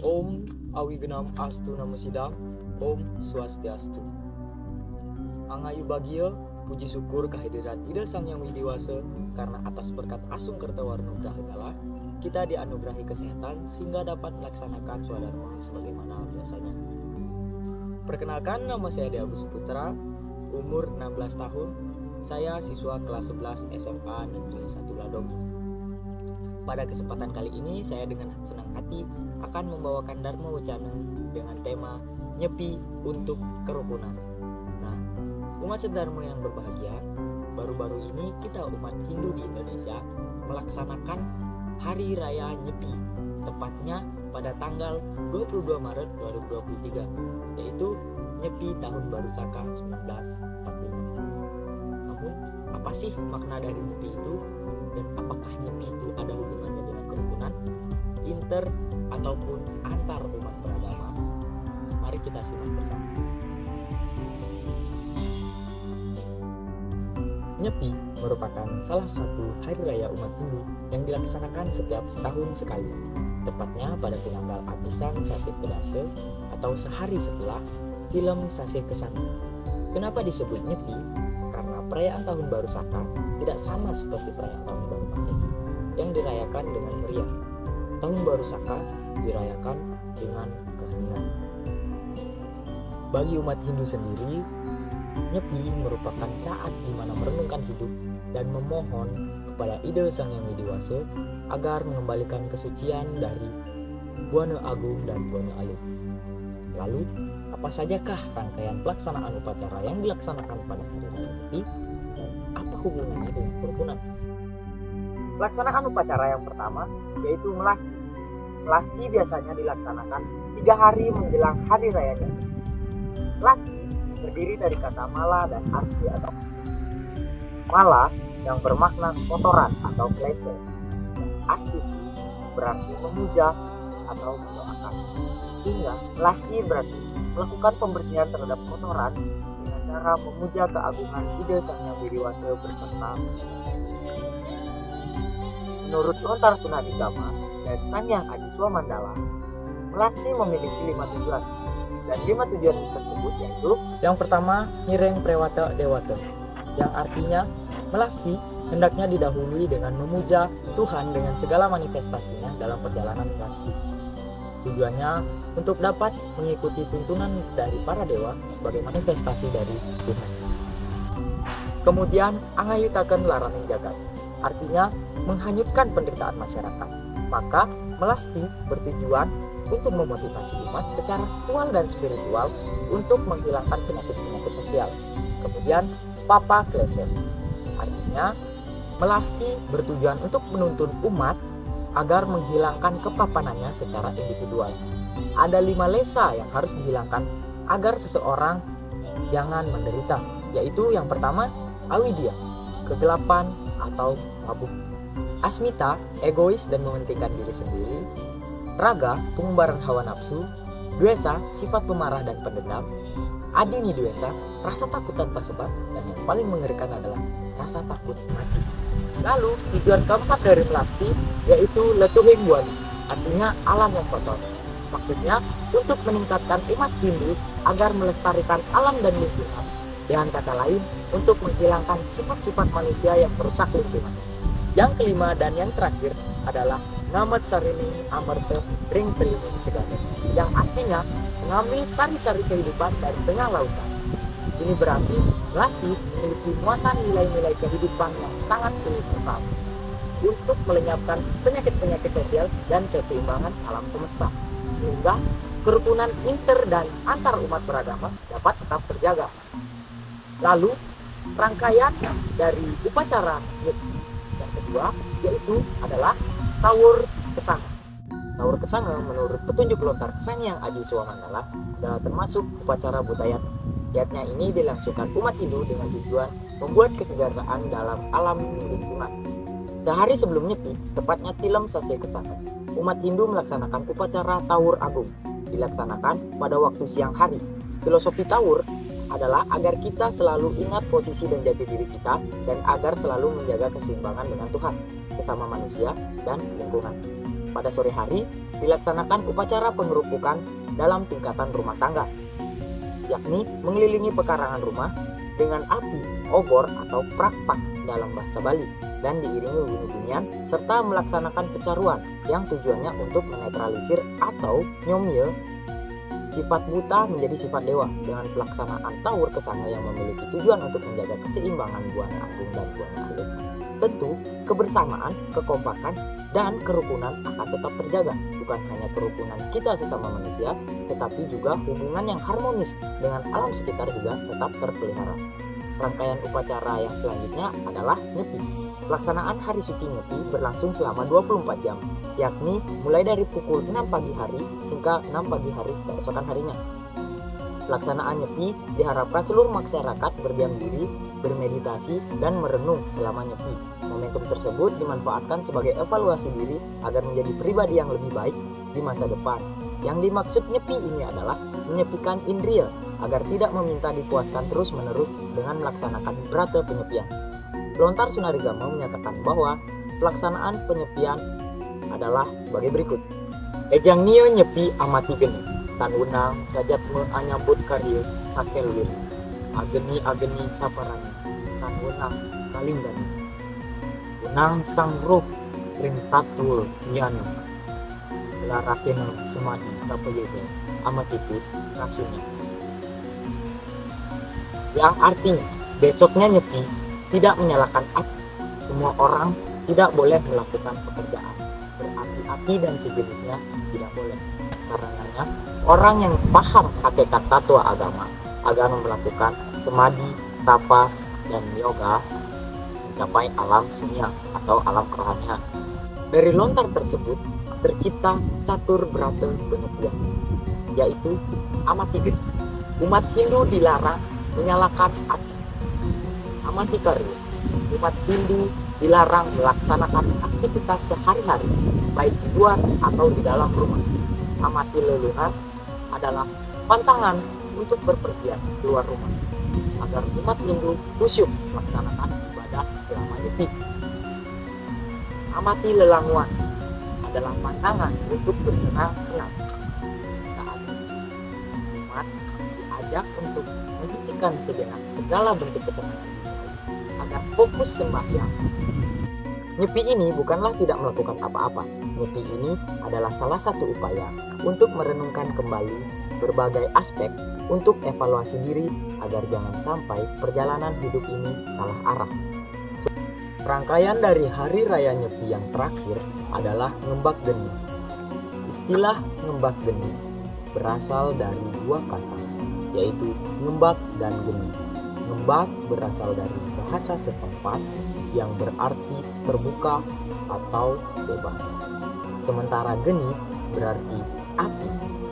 Om Awigenam Astu Namo Sidam, Om Swastiastu. Angayu Bagio, puji syukur kehadiran Ida Sang Yang Widiwasa, karena atas berkat Asung Kertawarno Grahagala, kita dianugerahi kesehatan sehingga dapat melaksanakan swadharma sebagaimana biasanya. Perkenalkan, nama saya Dewa Putra, umur 16 tahun, saya siswa kelas 11 SMA Negeri 1 Ladong. Pada kesempatan kali ini, saya dengan senang hati akan membawakan Dharma Wacana dengan tema Nyepi untuk Kerukunan. Nah, umat sedharma yang berbahagia, baru-baru ini kita umat Hindu di Indonesia melaksanakan Hari Raya Nyepi, tepatnya pada tanggal 22 Maret 2023, yaitu Nyepi Tahun Baru Saka 1945. Namun, apa sih makna dari Nyepi itu? Dan apakah Nyepi itu ada hubungannya dengan kerukunan, inter ataupun antar umat beragama? Mari kita simak bersama. Nyepi merupakan salah satu hari raya umat Hindu yang dilaksanakan setiap setahun sekali, tepatnya pada tanggal Apisan Sasi Kedase atau sehari setelah Tilem Sasi Kesana. Kenapa disebut Nyepi? Karena perayaan Tahun Baru Saka tidak sama seperti perayaan Tahun Baru Masehi yang dirayakan dengan meriah. Tahun Baru Saka dirayakan dengan keheningan. Bagi umat Hindu sendiri, Nyepi merupakan saat di mana merenungkan hidup dan memohon kepada Ida Sang Yang Widiwasa agar mengembalikan kesucian dari Buana Agung dan Buana Alit. Lalu, apa sajakah rangkaian pelaksanaan upacara yang dilaksanakan pada hari raya Nyepi? Dan apa hubungannya dengan kerukunan? Pelaksanaan upacara yang pertama yaitu melasti. Melasti biasanya dilaksanakan 3 hari menjelang hari raya Nyepi. Melasti terdiri dari kata mala dan asti atau mala yang bermakna kotoran atau klese. Asti berarti memuja atau mendoakan. Sehingga melasti berarti melakukan pembersihan terhadap kotoran dengan cara memuja keagungan Ida Sang Yang Widiwasa beserta. Menurut Lontar Sunadikama dan Sang Yang Adi Swamandala, melasti memiliki 5 tujuan. Dan 5 tujuan tersebut yaitu yang pertama, Nireng Prewata Dewata, yang artinya melasti hendaknya didahului dengan memuja Tuhan dengan segala manifestasinya dalam perjalanan melasti. Tujuannya untuk dapat mengikuti tuntunan dari para dewa sebagai manifestasi dari Tuhan. Kemudian, angayutaken larangan jagat, artinya menghanyutkan penderitaan masyarakat. Maka melasti bertujuan untuk memotivasi umat secara aktual dan spiritual untuk menghilangkan penyakit-penyakit sosial. Kemudian, papa klesen, artinya melasti bertujuan untuk menuntun umat agar menghilangkan kepapanannya secara individual. Ada 5 lesa yang harus dihilangkan agar seseorang jangan menderita, yaitu yang pertama, awidia, kegelapan atau mabuk. Asmita, egois dan mementingkan diri sendiri. Raga, pengumbaran hawa nafsu. Dwesa, sifat pemarah dan pendendam. Adini dwesa, rasa takut tanpa sebab. Dan yang paling mengerikan adalah rasa takut mati. Lalu tujuan keempat dari melasti yaitu letuhing buani, artinya alam yang kotor. Maksudnya untuk meningkatkan umat Hindu agar melestarikan alam dan lingkungan. Dengan kata lain, untuk menghilangkan sifat-sifat manusia yang merusak lingkungan. Yang kelima dan yang terakhir adalah Ngamat Sarini Amarta Ring Pelindung Segala, yang artinya mengambil sari-sari kehidupan dari tengah lautan. Ini berarti melasti memiliki muatan nilai-nilai kehidupan yang sangat universal untuk melenyapkan penyakit-penyakit sosial dan keseimbangan alam semesta, sehingga kerukunan inter dan antar umat beragama dapat tetap terjaga. Lalu rangkaian dari upacara yang kedua yaitu adalah Tawur Kesanga. Tawur Kesanga menurut petunjuk Lontar Sang Yang Adi Swamandala adalah termasuk upacara budaya. Kiatnya ini dilangsungkan umat Hindu dengan tujuan membuat kesejahteraan dalam alam lingkungan. Sehari sebelum Nyepi, tepatnya Tilem Sasi Kesana, umat Hindu melaksanakan upacara Tawur Agung, dilaksanakan pada waktu siang hari. Filosofi Tawur adalah agar kita selalu ingat posisi dan jati diri kita dan agar selalu menjaga keseimbangan dengan Tuhan, sesama manusia, dan lingkungan. pada sore hari dilaksanakan upacara pengerupukan dalam tingkatan rumah tangga, yakni mengelilingi pekarangan rumah dengan api, obor atau prakpak dalam bahasa Bali, dan diiringi bunyi-bunyian serta melaksanakan pecaruan yang tujuannya untuk menetralisir atau nyomye sifat buta menjadi sifat dewa dengan pelaksanaan tawur kesanga yang memiliki tujuan untuk menjaga keseimbangan Buana Agung dan Buana Alit. Tentu, kebersamaan, kekompakan, dan kerukunan akan tetap terjaga. Bukan hanya kerukunan kita sesama manusia, tetapi juga hubungan yang harmonis dengan alam sekitar juga tetap terpelihara. Rangkaian upacara yang selanjutnya adalah Nyepi. Pelaksanaan hari suci Nyepi berlangsung selama 24 jam, yakni mulai dari pukul 6 pagi hari hingga 6 pagi hari keesokan harinya. Pelaksanaan Nyepi diharapkan seluruh masyarakat berdiam diri, bermeditasi, dan merenung selama Nyepi. Momentum tersebut dimanfaatkan sebagai evaluasi diri agar menjadi pribadi yang lebih baik di masa depan. Yang dimaksud Nyepi ini adalah menyepikan indriya agar tidak meminta dipuaskan terus-menerus dengan melaksanakan brata penyepian. Lontar Sunarigama menyatakan bahwa pelaksanaan penyepian adalah sebagai berikut. Ejang nio nyepi amati geni, tan unang sajat meanyambut karya sakelwir, ageni saparani, tan unang kalinggani, unang sang roh rintatul nyano, larakena semadi tapayede amatipis rasunya. Yang artinya besoknya Nyepi tidak menyalakan api. Semua orang tidak boleh melakukan pekerjaan berapi-api dan sejenisnya, tidak boleh. Karenanya orang yang paham hakikat tatua agama agar melakukan semadi, tapa, dan yoga mencapai alam sunya atau alam kerohanian. Dari lontar tersebut tercipta catur brata penyepian, yaitu amati geni. Umat Hindu dilarang menyalakan api. Amati karya. Umat Hindu dilarang melaksanakan aktivitas sehari-hari, baik di luar atau di dalam rumah. Amati leluhur adalah pantangan untuk berpergian keluar rumah, agar umat Hindu khusyuk melaksanakan ibadah selama Nyepi. Amati lelanguan adalah pantangan untuk bersenang-senang. Saat umat diajak untuk menghentikan sejenak segala bentuk kesenangan agar fokus sembahyang. Nyepi ini bukanlah tidak melakukan apa-apa. Nyepi ini adalah salah satu upaya untuk merenungkan kembali berbagai aspek untuk evaluasi diri agar jangan sampai perjalanan hidup ini salah arah. Rangkaian dari hari raya Nyepi yang terakhir adalah Ngembak Geni. Istilah Ngembak Geni berasal dari dua kata, yaitu ngembak dan geni. Ngembak berasal dari bahasa setempat yang berarti terbuka atau bebas. Sementara geni berarti api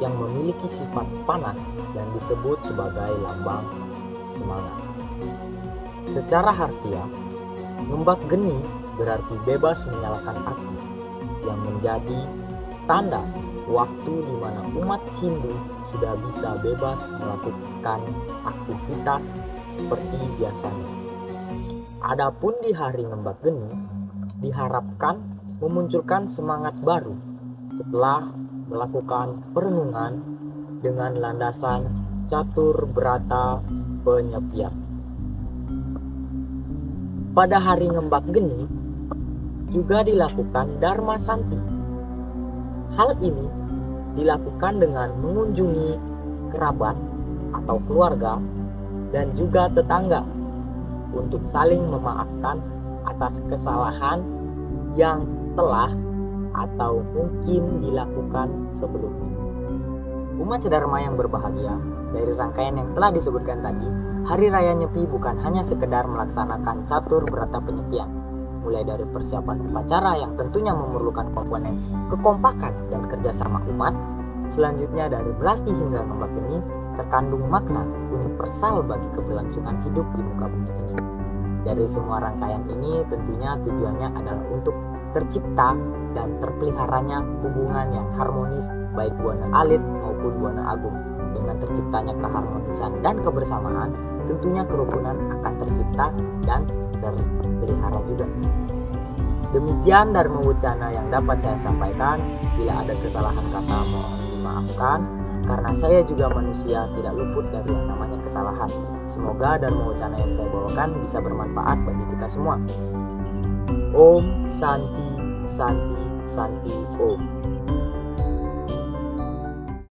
yang memiliki sifat panas dan disebut sebagai lambang semangat. Secara harfiah, ngembak geni berarti bebas menyalakan api, yang menjadi tanda waktu di mana umat Hindu sudah bisa bebas melakukan aktivitas seperti biasanya. Adapun di hari Ngembak Geni diharapkan memunculkan semangat baru setelah melakukan perenungan dengan landasan catur brata penyepian. Pada hari Ngembak Geni juga dilakukan Dharma Santi. Hal ini dilakukan dengan mengunjungi kerabat atau keluarga dan juga tetangga untuk saling memaafkan atas kesalahan yang telah atau mungkin dilakukan sebelumnya. Umat sedharma yang berbahagia, dari rangkaian yang telah disebutkan tadi, Hari Raya Nyepi bukan hanya sekedar melaksanakan catur brata penyepian, mulai dari persiapan upacara yang tentunya memerlukan komponen kekompakan dan kerjasama umat. Selanjutnya dari Belasti hingga Ngembak Geni terkandung makna universal bagi keberlangsungan hidup di muka bumi ini. Dari semua rangkaian ini tentunya tujuannya adalah untuk tercipta dan terpeliharanya hubungan yang harmonis baik Buana Alit maupun Buana Agung. Dengan terciptanya keharmonisan dan kebersamaan, tentunya kerukunan akan tercipta dan terpelihara juga. Demikian Dharma Wucana yang dapat saya sampaikan. Bila ada kesalahan kata mohon dimaafkan, karena saya juga manusia tidak luput dari yang namanya kesalahan. Semoga Dharma Wucana yang saya bawakan bisa bermanfaat bagi kita semua. Om Santi Santi Santi Om.